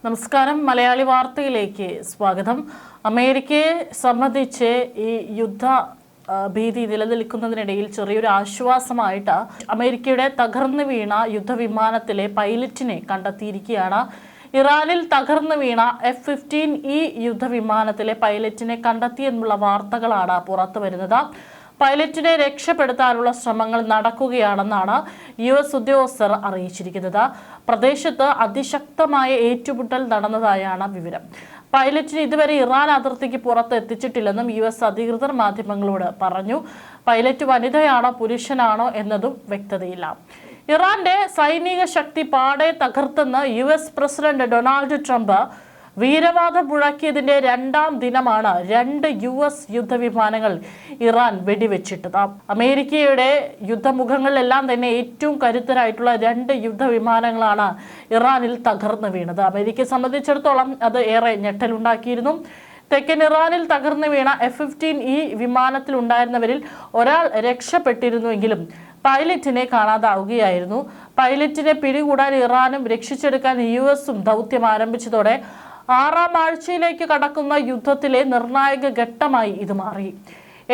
നമസ്കാരം. മലയാളി വാർത്തയിലേക്ക് സ്വാഗതം. അമേരിക്കയെ സംബന്ധിച്ച് ഈ യുദ്ധ ഭീതി നിലനിൽക്കുന്നതിനിടയിൽ ചെറിയൊരു ആശ്വാസമായിട്ട് അമേരിക്കയുടെ തകർന്നു വീണ യുദ്ധവിമാനത്തിലെ പൈലറ്റിനെ കണ്ടെത്തിയിരിക്കുകയാണ്. ഇറാനിൽ തകർന്നു വീണ F-15E യുദ്ധവിമാനത്തിലെ പൈലറ്റിനെ കണ്ടെത്തിയെന്നുള്ള വാർത്തകളാണ് പുറത്തു വരുന്നത്. പൈലറ്റിനെ രക്ഷപ്പെടുത്താനുള്ള ശ്രമങ്ങൾ നടക്കുകയാണെന്നാണ് US ഉദ്യോഗസ്ഥർ അറിയിച്ചിരിക്കുന്നത്. പ്രദേശത്ത് അതിശക്തമായ ഏറ്റുമുട്ടൽ നടന്നതായാണ് വിവരം. പൈലറ്റിന് ഇതുവരെ ഇറാൻ അതിർത്തിക്ക് പുറത്ത് എത്തിച്ചിട്ടില്ലെന്നും US അധികൃതർ മാധ്യമങ്ങളോട് പറഞ്ഞു. പൈലറ്റ് വനിതയാണോ പുരുഷനാണോ എന്നതും വ്യക്തതയില്ല. ഇറാന്റെ സൈനിക ശക്തി പാടെ തകർത്തെന്ന് US പ്രസിഡന്റ് ഡൊണാൾഡ് ട്രംപ് വീരവാദം മുഴക്കിയതിന്റെ രണ്ടാം ദിനമാണ് 2 US യുദ്ധവിമാനങ്ങൾ ഇറാൻ വെടിവെച്ചിട്ടത്. അമേരിക്കയുടെ യുദ്ധമുഖങ്ങളിലെല്ലാം തന്നെ ഏറ്റവും കരുത്തരായിട്ടുള്ള 2 യുദ്ധവിമാനങ്ങളാണ് ഇറാനിൽ തകർന്നു വീണത്. അമേരിക്കയെ സംബന്ധിച്ചിടത്തോളം അത് ഏറെ ഞെട്ടലുണ്ടാക്കിയിരുന്നു. തെക്കൻ ഇറാനിൽ തകർന്നു വീണ F-15E വിമാനത്തിലുണ്ടായിരുന്നവരിൽ ഒരാൾ രക്ഷപ്പെട്ടിരുന്നുവെങ്കിലും പൈലറ്റിനെ കാണാതാവുകയായിരുന്നു. പൈലറ്റിനെ പിടികൂടാൻ ഇറാനും രക്ഷിച്ചെടുക്കാൻ USഉം ദൗത്യം ആരംഭിച്ചതോടെ 6ാം ആഴ്ചയിലേക്ക് കടക്കുന്ന യുദ്ധത്തിലെ നിർണായക ഘട്ടമായി ഇത് മാറി.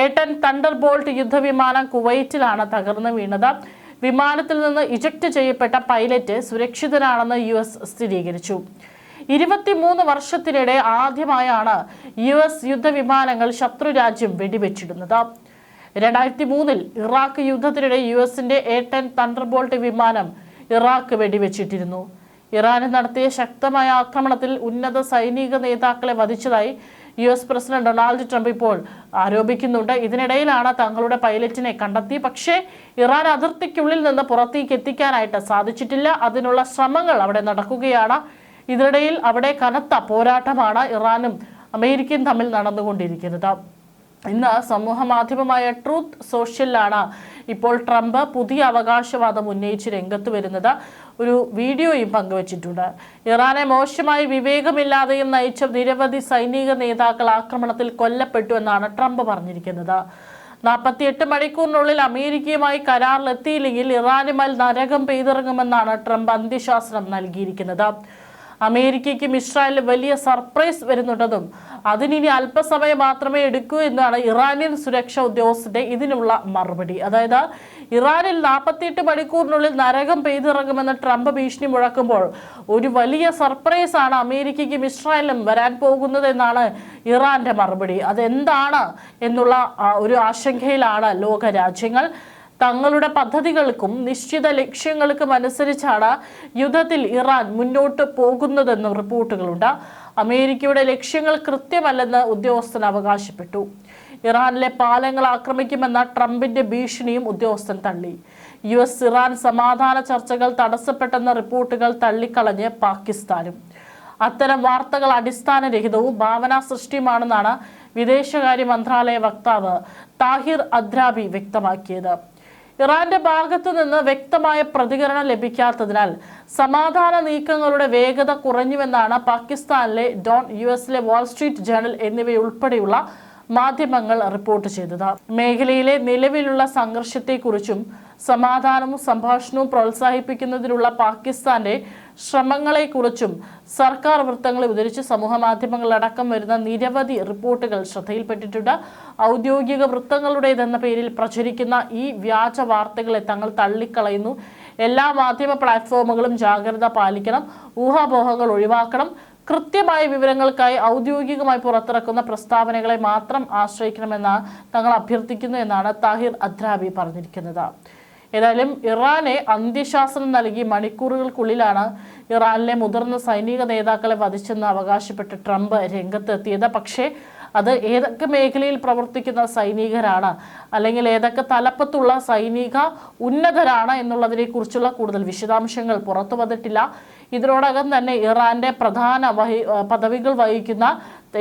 A-10 തണ്ടർബോൾട്ട് യുദ്ധവിമാനം കുവൈറ്റിലാണ് തകർന്നു വീണത്. വിമാനത്തിൽ നിന്ന് ഇജക്ട് ചെയ്യപ്പെട്ട പൈലറ്റ് സുരക്ഷിതനാണെന്ന് US സ്ഥിരീകരിച്ചു. 23 വർഷത്തിനിടെ ആദ്യമായാണ് US യുദ്ധവിമാനങ്ങൾ ശത്രുരാജ്യം വെടിവെച്ചിടുന്നത്. 2003 ഇറാഖ് യുദ്ധത്തിനിടെ USന്റെ A-10 തണ്ടർബോൾട്ട് വിമാനം ഇറാഖ് വെടിവെച്ചിട്ടിരുന്നു. ഇറാന് നടത്തിയ ശക്തമായ ആക്രമണത്തിൽ ഉന്നത സൈനിക നേതാക്കളെ വധിച്ചതായി US പ്രസിഡന്റ് ഡൊണാൾഡ് ട്രംപ് ഇപ്പോൾ ആരോപിക്കുന്നുണ്ട്. ഇതിനിടയിലാണ് തങ്ങളുടെ പൈലറ്റിനെ കണ്ടെത്തി. പക്ഷേ ഇറാൻ അതിർത്തിക്കുള്ളിൽ നിന്ന് പുറത്തേക്ക് എത്തിക്കാനായിട്ട് സാധിച്ചിട്ടില്ല. അതിനുള്ള ശ്രമങ്ങൾ അവിടെ നടക്കുകയാണ്. ഇതിനിടയിൽ അവിടെ കനത്ത പോരാട്ടമാണ് ഇറാനും അമേരിക്കയും തമ്മിൽ നടന്നുകൊണ്ടിരിക്കുന്നത്. ഇന്ന് സമൂഹ മാധ്യമമായ ട്രൂത്ത് സോഷ്യലിലാണ് ഇപ്പോൾ ട്രംപ് പുതിയ അവകാശവാദം ഉന്നയിച്ച് രംഗത്ത് വരുന്നത്. ഒരു വീഡിയോയും പങ്കുവച്ചിട്ടുണ്ട്. ഇറാനെ മോശമായി വിവേകമില്ലാതെയും നയിച്ച നിരവധി സൈനിക നേതാക്കൾ ആക്രമണത്തിൽ കൊല്ലപ്പെട്ടു എന്നാണ് ട്രംപ് പറഞ്ഞിരിക്കുന്നത്. 48 മണിക്കൂറിനുള്ളിൽ അമേരിക്കയുമായി കരാറിലെത്തിയില്ലെങ്കിൽ ഇറാനുമേൽ നരകം പെയ്തിറങ്ങുമെന്നാണ് ട്രംപ് അന്ത്യശാസനം നൽകിയിരിക്കുന്നത്. അമേരിക്കയ്ക്കും ഇസ്രായേലിന് വലിയ സർപ്രൈസ് വരുന്നുണ്ടെന്നും അതിനി അല്പസമയം മാത്രമേ എടുക്കൂ എന്നാണ് ഇറാനിയൻ സുരക്ഷാ ഉദ്യോഗസ്ഥരുടെ ഇതിനുള്ള മറുപടി. അതായത് ഇറാനിൽ 48 മണിക്കൂറിനുള്ളിൽ നരകം പെയ്തിറങ്ങുമെന്ന് ട്രംപ് ഭീഷണി മുഴക്കുമ്പോൾ ഒരു വലിയ സർപ്രൈസ് ആണ് അമേരിക്കയ്ക്കും ഇസ്രായേലിനും വരാൻ പോകുന്നത് എന്നാണ് ഇറാന്റെ മറുപടി. അതെന്താണ് എന്നുള്ള ഒരു ആശങ്കയിലാണ് ലോകരാജ്യങ്ങൾ. തങ്ങളുടെ പദ്ധതികൾക്കും നിശ്ചിത ലക്ഷ്യങ്ങൾക്കും അനുസരിച്ചാണ് യുദ്ധത്തിൽ ഇറാൻ മുന്നോട്ട് പോകുന്നതെന്നും റിപ്പോർട്ടുകളുണ്ട്. അമേരിക്കയുടെ ലക്ഷ്യങ്ങൾ കൃത്യമല്ലെന്ന് ഉദ്യോഗസ്ഥൻ അവകാശപ്പെട്ടു. ഇറാനിലെ പാലങ്ങൾ ആക്രമിക്കുമെന്ന ട്രംപിന്റെ ഭീഷണിയും ഉദ്യോഗസ്ഥൻ തള്ളി. US ഇറാൻ സമാധാന ചർച്ചകൾ തടസ്സപ്പെട്ടെന്ന റിപ്പോർട്ടുകൾ തള്ളിക്കളഞ്ഞ് പാകിസ്ഥാനും. അത്തരം വാർത്തകൾ അടിസ്ഥാനരഹിതവും ഭാവനാ സൃഷ്ടിയുമാണെന്നാണ് വിദേശകാര്യ മന്ത്രാലയ വക്താവ് താഹിർ അദ്രാബി വ്യക്തമാക്കിയത്. ഇറാന്റെ ഭാഗത്തു നിന്ന് വ്യക്തമായ പ്രതികരണം ലഭിക്കാത്തതിനാൽ സമാധാന നീക്കങ്ങളുടെ വേഗത കുറഞ്ഞുവെന്നാണ് പാകിസ്ഥാനിലെ ഡോൺ, USലെ വാൾസ്ട്രീറ്റ് ജേണൽ എന്നിവയുൾപ്പെടെയുള്ള മാധ്യമങ്ങൾ റിപ്പോർട്ട് ചെയ്തത്. മേഖലയിലെ നിലവിലുള്ള സംഘർഷത്തെക്കുറിച്ചും സമാധാനവും സംഭാഷണവും പ്രോത്സാഹിപ്പിക്കുന്നതിനുള്ള പാകിസ്ഥാന്റെ ശ്രമങ്ങളെക്കുറിച്ചും സർക്കാർ വൃത്തങ്ങളെ ഉദ്ധരിച്ച് സമൂഹ മാധ്യമങ്ങളടക്കം വരുന്ന നിരവധി റിപ്പോർട്ടുകൾ ശ്രദ്ധയിൽപ്പെട്ടിട്ടുണ്ട്. ഔദ്യോഗിക വൃത്തങ്ങളുടേതെന്ന പേരിൽ പ്രചരിക്കുന്ന ഈ വ്യാജ വാർത്തകളെ തങ്ങൾ തള്ളിക്കളയുന്നു. എല്ലാ മാധ്യമ പ്ലാറ്റ്ഫോമുകളും ജാഗ്രത പാലിക്കണം, ഊഹാപോഹങ്ങൾ ഒഴിവാക്കണം, കൃത്യമായ വിവരങ്ങൾക്കായി ഔദ്യോഗികമായി പുറത്തിറക്കുന്ന പ്രസ്താവനകളെ മാത്രം ആശ്രയിക്കണമെന്ന് തങ്ങൾ അഭ്യർത്ഥിക്കുന്നു എന്നാണ് താഹിർ അദ്രാബി പറഞ്ഞിരിക്കുന്നത്. ഏതായാലും ഇറാനെ അന്ത്യശാസനം നൽകി മണിക്കൂറുകൾക്കുള്ളിലാണ് ഇറാനിലെ മുതിർന്ന സൈനിക നേതാക്കളെ വധിച്ചെന്ന് അവകാശപ്പെട്ട് ട്രംപ് രംഗത്തെത്തിയത്. പക്ഷേ അത് ഏതൊക്കെ മേഖലയിൽ പ്രവർത്തിക്കുന്ന സൈനികരാണ്, അല്ലെങ്കിൽ ഏതൊക്കെ തലപ്പത്തുള്ള സൈനിക ഉന്നതരാണ് എന്നുള്ളതിനെ കുറിച്ചുള്ള കൂടുതൽ വിശദാംശങ്ങൾ പുറത്തു വന്നിട്ടില്ല. ഇതിനോടകം തന്നെ ഇറാന്റെ പ്രധാന പദവികൾ വഹിക്കുന്ന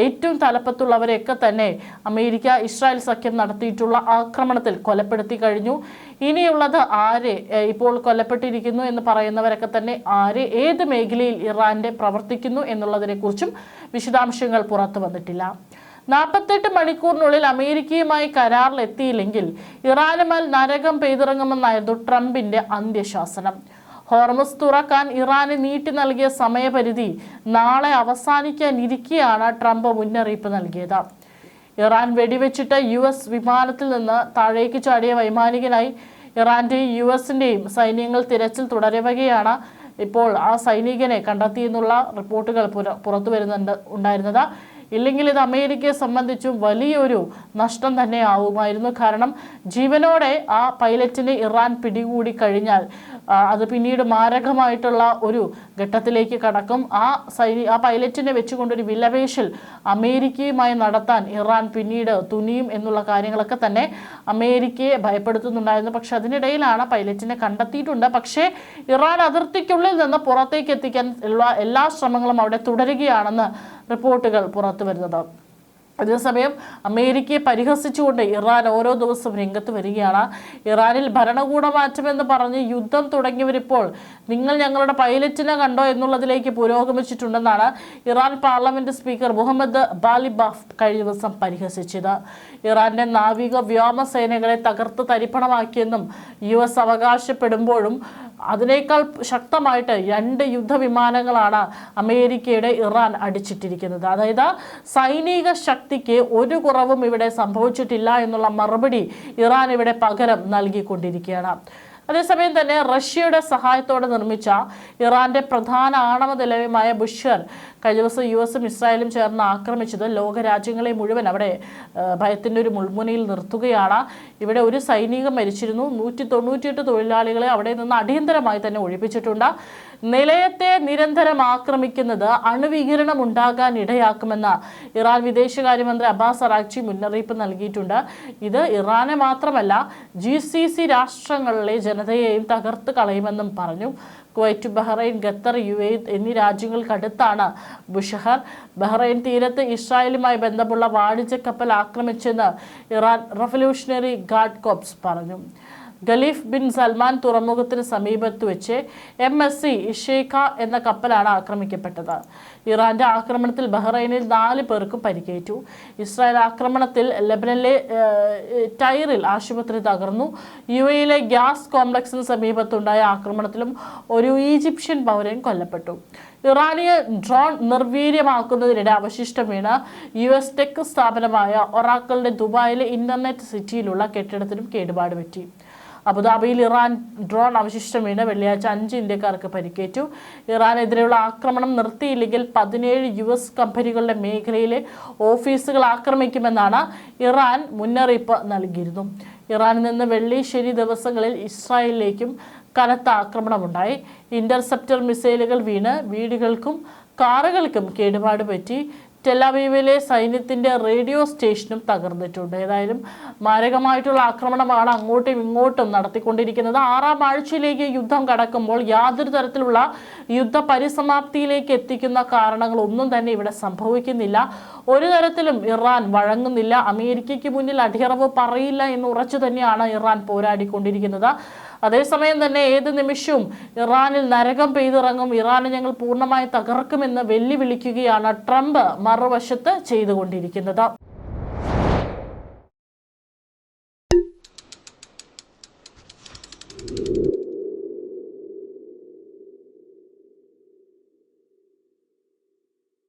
ഏറ്റവും തലപ്പത്തുള്ളവരെയൊക്കെ തന്നെ അമേരിക്ക ഇസ്രായേൽ സഖ്യം നടത്തിയിട്ടുള്ള ആക്രമണത്തിൽ കൊലപ്പെടുത്തി കഴിഞ്ഞു. ഇനിയുള്ളത് ആരെ, ഇപ്പോൾ കൊല്ലപ്പെട്ടിരിക്കുന്നു എന്ന് പറയുന്നവരൊക്കെ തന്നെ ആരെ, ഏത് മേഖലയിൽ ഇറാന്റെ പ്രവർത്തിക്കുന്നു എന്നുള്ളതിനെ കുറിച്ചും വിശദാംശങ്ങൾ പുറത്തു വന്നിട്ടില്ല. 48 മണിക്കൂറിനുള്ളിൽ അമേരിക്കയുമായി കരാറിലെത്തിയില്ലെങ്കിൽ ഇറാനുമേൽ നരകം പെയ്തിറങ്ങുമെന്നായിരുന്നു ട്രംപിന്റെ അന്ത്യശാസനം. ഹോർമസ് തുറക്കാൻ ഇറാന് നീട്ടി നൽകിയ സമയപരിധി നാളെ അവസാനിക്കാനിരിക്കെയാണ് ട്രംപ് മുന്നറിയിപ്പ് നൽകിയത്. ഇറാൻ വെടിവെച്ചിട്ട് US വിമാനത്തിൽ നിന്ന് താഴേക്ക് ചാടിയ വൈമാനികനായി ഇറാന്റെയും US-ന്റെയും സൈന്യങ്ങൾ തിരച്ചിൽ തുടരവകയാണ് ഇപ്പോൾ ആ സൈനികനെ കണ്ടെത്തിയെന്നുള്ള റിപ്പോർട്ടുകൾ പുറത്തു ഉണ്ടായിരുന്നത്. ഇല്ലെങ്കിൽ ഇത് അമേരിക്കയെ സംബന്ധിച്ചും വലിയൊരു നഷ്ടം തന്നെ ആവുമായിരുന്നു. കാരണം ജീവനോടെ ആ പൈലറ്റിനെ ഇറാൻ പിടികൂടി കഴിഞ്ഞാൽ അത് പിന്നീട് മാരകമായിട്ടുള്ള ഒരു ഘട്ടത്തിലേക്ക് കടക്കും. ആ പൈലറ്റിനെ വെച്ചുകൊണ്ടൊരു വിലപേശൽ അമേരിക്കയുമായി നടത്താൻ ഇറാൻ പിന്നീട് തുനിയും എന്നുള്ള കാര്യങ്ങളൊക്കെ തന്നെ അമേരിക്കയെ ഭയപ്പെടുത്തുന്നുണ്ടായിരുന്നു. പക്ഷെ അതിനിടയിലാണ് പൈലറ്റിനെ കണ്ടെത്തിയിട്ടുണ്ട്. പക്ഷേ ഇറാൻ അതിർത്തിക്കുള്ളിൽ നിന്ന് പുറത്തേക്ക് എത്തിക്കാൻ ഉള്ള എല്ലാ ശ്രമങ്ങളും അവിടെ തുടരുകയാണെന്ന് റിപ്പോർട്ടുകൾ പുറത്തു വരുന്നത്. അതേസമയം അമേരിക്കയെ പരിഹസിച്ചുകൊണ്ട് ഇറാൻ ഓരോ ദിവസവും രംഗത്ത് വരികയാണ്. ഇറാനിൽ ഭരണകൂട മാറ്റമെന്ന് പറഞ്ഞ് യുദ്ധം തുടങ്ങിയവരിപ്പോൾ നിങ്ങൾ ഞങ്ങളുടെ പൈലറ്റിനെ കണ്ടോ എന്നുള്ളതിലേക്ക് പുരോഗമിച്ചിട്ടുണ്ടെന്നാണ് ഇറാൻ പാർലമെന്റ് സ്പീക്കർ മുഹമ്മദ് ബാലിബാഫ് കഴിഞ്ഞ ദിവസം പരിഹസിച്ചത്. ഇറാന്റെ നാവിക വ്യോമസേനകളെ തകർത്ത് തരിപ്പണമാക്കിയെന്നും US അവകാശപ്പെടുമ്പോഴും അതിനേക്കാൾ ശക്തമായിട്ട് 2 യുദ്ധവിമാനങ്ങളാണ് അമേരിക്കയുടെ ഇറാൻ അടിച്ചിട്ടിരിക്കുന്നത്. അതായത് സൈനിക ശക്തിക്ക് ഒരു കുറവും ഇവിടെ സംഭവിച്ചിട്ടില്ല എന്നുള്ള മറുപടി ഇറാൻ ഇവിടെ പകരം നൽകിക്കൊണ്ടിരിക്കുകയാണ്. അതേസമയം തന്നെ റഷ്യയുടെ സഹായത്തോടെ നിർമ്മിച്ച ഇറാന്റെ പ്രധാന ആണവ നിലയമായ ബുഷർ കഴിഞ്ഞ ദിവസം US-ഉം ഇസ്രായേലും ചേർന്ന് ആക്രമിച്ചത് ലോകരാജ്യങ്ങളെ മുഴുവൻ അവിടെ ഭയത്തിൻ്റെ ഒരു മുൾമുനയിൽ നിർത്തുകയാണ്. ഇവിടെ ഒരു സൈനികൻ മരിച്ചിരുന്നു. 198 തൊഴിലാളികളെ അവിടെ നിന്ന് അടിയന്തരമായി തന്നെ ഒഴിപ്പിച്ചിട്ടുണ്ട്. നിലയത്തെ നിരന്തരം ആക്രമിക്കുന്നത് അണുവികിരണം ഉണ്ടാകാൻ ഇടയാക്കുമെന്ന് ഇറാൻ വിദേശകാര്യമന്ത്രി അബ്ബാസ് അറാക്ചി മുന്നറിയിപ്പ് നൽകിയിട്ടുണ്ട്. ഇത് ഇറാനെ മാത്രമല്ല GCC രാഷ്ട്രങ്ങളിലെ ജനതയെയും തകർത്ത് കളയുമെന്നും പറഞ്ഞു. കുവൈറ്റ്, ബഹ്റൈൻ, ഖത്തർ, UAE എന്നീ രാജ്യങ്ങൾക്കടുത്താണ് ബുഷഹർ. ബഹ്റൈൻ തീരത്ത് ഇസ്രായേലുമായി ബന്ധമുള്ള വാണിജ്യ കപ്പൽ ആക്രമിച്ചെന്ന് ഇറാൻ റവല്യൂഷണറി ഗാർഡ് കോർപ്സ് പറഞ്ഞു. ഖലീഫ് ബിൻ സൽമാൻ തുറമുഖത്തിന് സമീപത്ത് വെച്ച് MSC ഇഷേഖ എന്ന കപ്പലാണ് ആക്രമിക്കപ്പെട്ടത്. ഇറാന്റെ ആക്രമണത്തിൽ ബഹ്റൈനിൽ 4 പേർക്കും പരിക്കേറ്റു. ഇസ്രായേൽ ആക്രമണത്തിൽ ലെബനനിലെ ടൈറിൽ ആശുപത്രി തകർന്നു. UAE-യിലെ ഗ്യാസ് കോംപ്ലക്സിന് സമീപത്തുണ്ടായ ആക്രമണത്തിലും ഒരു ഈജിപ്ഷ്യൻ പൗരൻ കൊല്ലപ്പെട്ടു. ഇറാനിയ ഡ്രോൺ നിർവീര്യമാക്കുന്നതിനിടെ അവശിഷ്ടം വീണ US ടെക് സ്ഥാപനമായ ഒറാക്കിളിന്റെ ദുബായിലെ ഇന്റർനെറ്റ് സിറ്റിയിലുള്ള കെട്ടിടത്തിനും കേടുപാട് പറ്റി. അബുദാബിയിൽ ഇറാൻ ഡ്രോൺ അവശിഷ്ടം വീണ് വെള്ളിയാഴ്ച 5 ഇന്ത്യക്കാർക്ക് പരിക്കേറ്റു. ഇറാനെതിരെയുള്ള ആക്രമണം നിർത്തിയില്ലെങ്കിൽ 17 US കമ്പനികളുടെ മേഖലയിലെ ഓഫീസുകൾ ആക്രമിക്കുമെന്നാണ് ഇറാൻ മുന്നറിയിപ്പ് നൽകിയിരുന്നു. ഇറാനിൽ നിന്ന് വെള്ളി, ശനി ദിവസങ്ങളിൽ ഇസ്രായേലിലേക്കും കനത്ത ആക്രമണമുണ്ടായി. ഇന്റർസെപ്റ്റർ മിസൈലുകൾ വീണ് വീടുകൾക്കും കാറുകൾക്കും കേടുപാട് പറ്റി. ടെലവീവിലെ സൈന്യത്തിൻ്റെ റേഡിയോ സ്റ്റേഷനും തകർന്നിട്ടുണ്ട്. ഏതായാലും മാരകമായിട്ടുള്ള ആക്രമണമാണ് അങ്ങോട്ടും ഇങ്ങോട്ടും നടത്തിക്കൊണ്ടിരിക്കുന്നത്. 6ാം ആഴ്ചയിലേക്ക് യുദ്ധം കടക്കുമ്പോൾ യാതൊരു തരത്തിലുള്ള യുദ്ധ പരിസമാപ്തിയിലേക്ക് എത്തിക്കുന്ന കാരണങ്ങളൊന്നും തന്നെ ഇവിടെ സംഭവിക്കുന്നില്ല. ഒരു തരത്തിലും ഇറാൻ വഴങ്ങുന്നില്ല. അമേരിക്കയ്ക്ക് മുന്നിൽ അടിയറവ് പറയില്ല എന്ന് ഉറച്ചു തന്നെയാണ് ഇറാൻ പോരാടിക്കൊണ്ടിരിക്കുന്നത്. അതേസമയം തന്നെ ഏത് നിമിഷവും ഇറാനിൽ നരകം പെയ്തിറങ്ങും, ഇറാനെ ഞങ്ങൾ പൂർണ്ണമായി തകർക്കുമെന്ന് വെല്ലുവിളിക്കുകയാണ് ട്രംപ് മറുവശത്ത് ചെയ്തുകൊണ്ടിരിക്കുന്നത്.